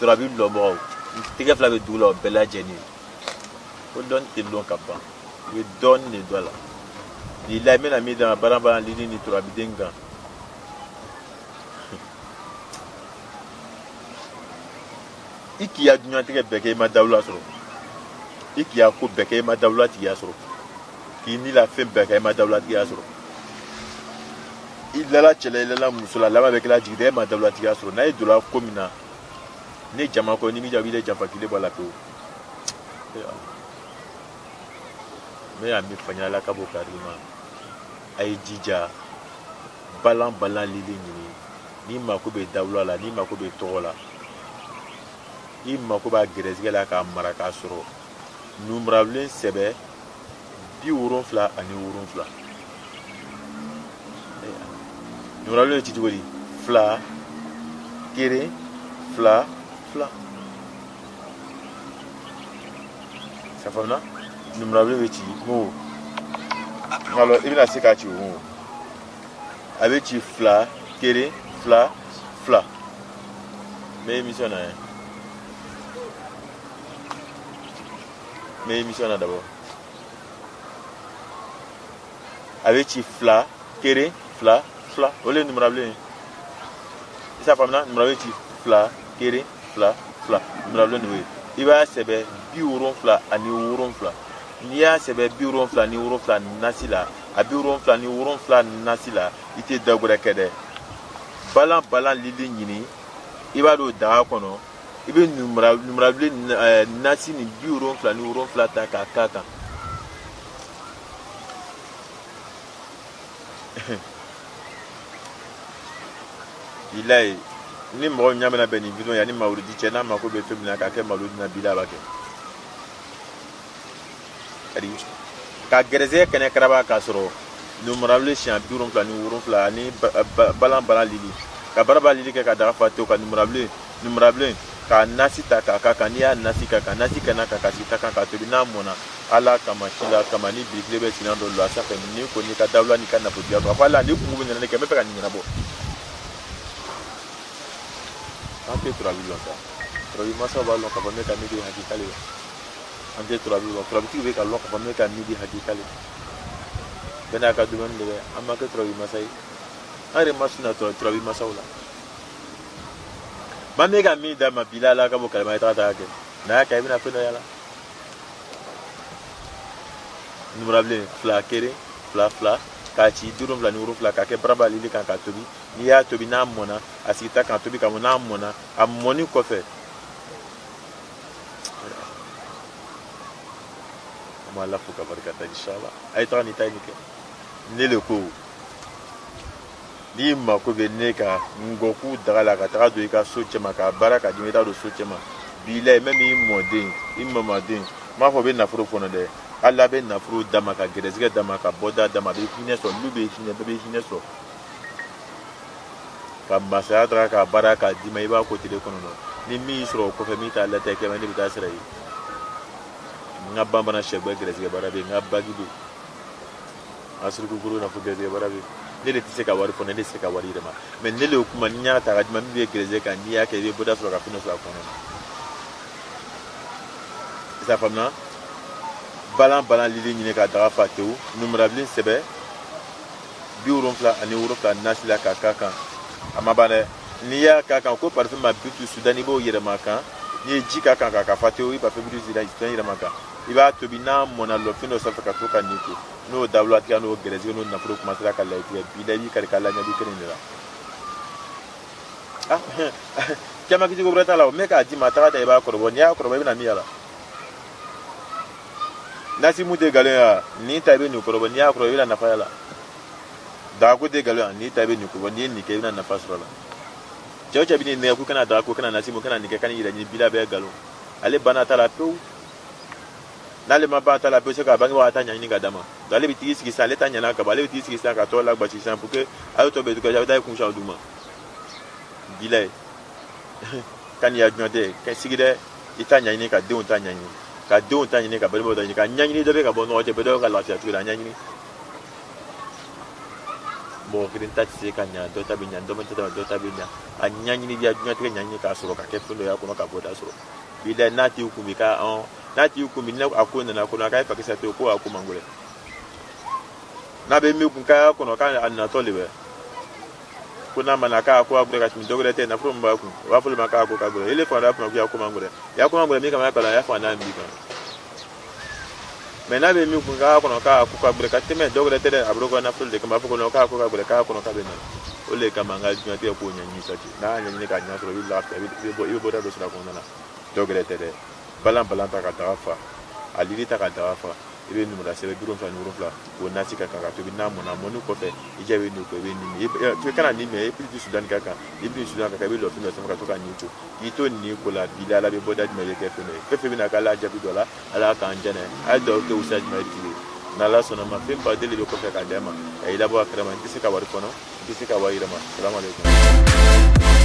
turabi lɔmɔgɔw tigɛ fila bɛ dugu la o bɛɛ lajɛlen ko dɔɔni tɛ lɔn ka ban u ye dɔɔni de don a la ni la n bɛna min d'a ma baara lili ni turabiden kan i k'i ya dunyatigɛ bɛɛ kɛ i ma dawula sɔrɔ i k'i ya ko bɛɛ kɛ i ma dawula tigiya sɔrɔ k'i ni la fɛn bɛɛ kɛ i ma dawula tigiya sɔrɔ i lala cɛla i lala muso la laban bɛ kɛla jigida e ma dawula tigiya sɔrɔ n'a ye donna ko min na ne jama kɔ ni min jaabi de janfa kile bɔ la pewu ne y'a min fɔ ɲɛna ka bɔ karima a ye jija balan lili ɲini n'i mako bɛ dawula la n'i mako bɛ tɔgɔ la i mako b'a gɛrɛsɛgɛ la k'a mara k'a sɔrɔ numarabilen sɛbɛ 77 numarabilen bɛ ci cogo di 2 1 2 2 ça faamuya numarabilen bɛ ci ŋo alors i bɛna se k'a ci o ŋo a bɛ ci 2 1 2 2 mais émission na ye mais émission na d'abord avec ci 2 1 2 2 ole numarabilen isa famna numarabilen ci 2 1 2 2 numarabilen we i b'a sɛbɛ 77 n'i y'a sɛbɛ 77 nasi la a 77 nasi la i tɛ dagwɛrɛ kɛ dɛ balan lili ɲini i b'a don daga kɔnɔ i bɛ numarabilen nasi ni 77 ta k'a k'a kan ilayi ni mɔgɔ ɲamina bɛ nin video yanni mawuludi cɛ n'a mako bɛ fɛn min na k'a kɛ mawuludi na bila a b'a kɛ ka gɛrɛsɛgɛ kɛnɛ karaba k'a sɔrɔ numarabilen siɲɛ 77 ani balan lili ka baraba lili kɛ ka daga fa tewu ka numarabilen ka nasi ta k'a k'a kan n'i y'a nasi k'a kan nasi kɛnɛ kan ka sigi ta kan k'a tobi n'a mɔna ala kama sila kama ni birikile bɛ sinan dɔ la sanfɛ ni ko n'i ka dawula n'i ka nafolotigiya sɔrɔ a fɔ ala ni kungo bɛ ɲɛna ne kɛ n bɛ fɛ ka nin ɲɛnabɔ an tɛ turabi lɔn ta turabi masaw b'a lɔn ka fɔ ne ka midi hakikale an tɛ turabi lɔn turabitigi bɛ ka lɔn ka fɔ ne ka midi hakikale bɛɛ n'a ka dumuni de bɛ an ma kɛ turabi masa ye an yɛrɛ ma suna turabi masaw la maa min ka min d'a ma bi la ka bɔ kalama i taga kɛ n'a y'a kɛ i bɛna fɛn dɔ y'a la numarabilen 2 1 2 2 k'a ci 77 k'a kɛ baraba lili kan k'a tobi n'i y'a tobi n'a mɔna a sigi ta kan tobi ka mɔn n'a mɔna a mɔni kɔfɛ an b'a la fo ka barikata inshallah a ye taga nin ta nin kɛ ne le ko n'i mako bɛ ne ka ngɔku daga la ka taga don i ka so cɛma ka baara ka di i t'a don so cɛma bi la même i mɔden i mamaden n m'a fɔ bɛ nafolo kɔnɔ dɛ ala bɛ nafolo d'a ma ka gɛrɛsɛgɛ d'a ma ka bɔda d'a ma a bɛ hinɛ sɔrɔ n'u bɛ hinɛ bɛɛ bɛ hinɛ sɔrɔ ka masaya taga ka baara k'a d'i ma i b'a ko tile kɔnɔ ni min y'i sɔrɔ o kɔfɛ min t'a latɛ kɛ ne bɛ taa sira ye n ka banbana sɛbɛ gɛrɛsɛgɛ baara bɛ yen n ka bagi bɛ yen n ka surukukuru nafolo gɛrɛsɛgɛ baara bɛ yen ne de tɛ se ka wari fɔ ne tɛ se ka wari yɛlɛma mais ne de o kuma n'i y'a ta ka di ma min bɛ gɛrɛsɛgɛ kan n'i y'a kɛ i bɛ bɔda sɔrɔ ka fɛn dɔ sɔrɔ a kɔnɔ i t'a faamuya balan lili ɲini ka daga fa tewu numarabilen sɛbɛ 77 nasi la k'a k'a kan a ma ban dɛ n'i y'a k'a kan ko parfum ma bitu sudan i b'o yɛlɛma kan n'i ye ji k'a kan k'a fa tewu i b'a fɛ bitu sudan yɛlɛma kan i b'a tobi n'a mɔna lɔfin dɔ sanfɛ ka to ka nin ko n'o dawula tigɛ n'o gɛrɛsɛgɛ n'o nafolo commencera ka layi tigɛ bi la i b'i kari k'a laɲɛbi kelen de la caman kisi ko wɛrɛ t'a la o mɛ k'a d'i ma a taga ta i b'a kɔrɔbɔ n'i y'a kɔrɔbɔ i bɛna min y'a la nasi mu tɛ nkalon ya n'i ta i bɛ nin kɔrɔbɔ n'i y'a kɔrɔbɔ i bɛna nafa y'a la daga ko tɛ nkalon ya n'i ta i bɛ nin kɔrɔbɔ n'i ye nin kɛ i bɛna nafa sɔrɔ a la cɛ o cɛ bɛ nin nɛgɛ k'u kana daga ko kana nasi mu kana nin kɛ ka nin yɛrɛ ɲini bila bɛɛ nkalon ale banna ta la pewu n'ale ma ban ta la pewu se k'a bangebaga ta ɲɛɲini ka d'a ma ale bɛ tigi sigi sisan ale ta ɲɛna ka ban ale bɛ tigi sigi sisan ka tɔgɔ lagosi sisan pour que a y'o tɔ bɛɛ to a bɛ taa kun siɲɛ d'u ma bila ye ka nin ya jɔn tɛ sigi dɛ i ta ɲɛɲini ka denw ta ɲɛɲini ka denw ta ɲini ka balimaw ta ɲini ka ɲɛɲini dɔ bɛ ka bɔ ɲɔgɔn cɛ bɛɛ dɔ bɛ ka lafiya cogo la ɲɛɲini mo kidin ta se ka nya do ta bi nya do meta do ta bi nya anya ni dia nya te nya ni ka so ka ke fundo ya kuno ka boda so bi da na ti hukumi ka on na ti hukumi na akuna na kuno ka fa kisa te ko akuma ngure na be mi kun ka kuno ka an na to liwe kuna manaka ko abure ka mi dogre te na from ba ku wa fulu maka ko ka gure ile fa da fa ku akuma ngure ya kuma ngure mi ka ma ka la ya fa na mi ka mena be mi kun ka kono ka ku ka breka teme dogre tere abro ko na ful de kama ko no ka ku ka breka kono ka be na o le kama ngal nya te ko nya ni sati na nya ni ka nya so bi la ta bi bo da do sura ko na dogre tere balan ta ka tafa aliri ta ka tafa ibe ni mura sebe biro fa ni ro fla ko na sika ka to bi na mo na mo nu ko fe ije be ni ko be ni to kana ni me e pi Sudan ka ka ibi Sudan ka be lo fi no se ka to ka ni to ito ni ko la bi la be boda me le ke fe ne fe bi na ka la jabi dola ala ka anjene a do ke usaj me ti na la sona ma fe ba dele ko fe ka dema e la bo akrama ti se ka war ko no ti se ka wa irama assalamu alaikum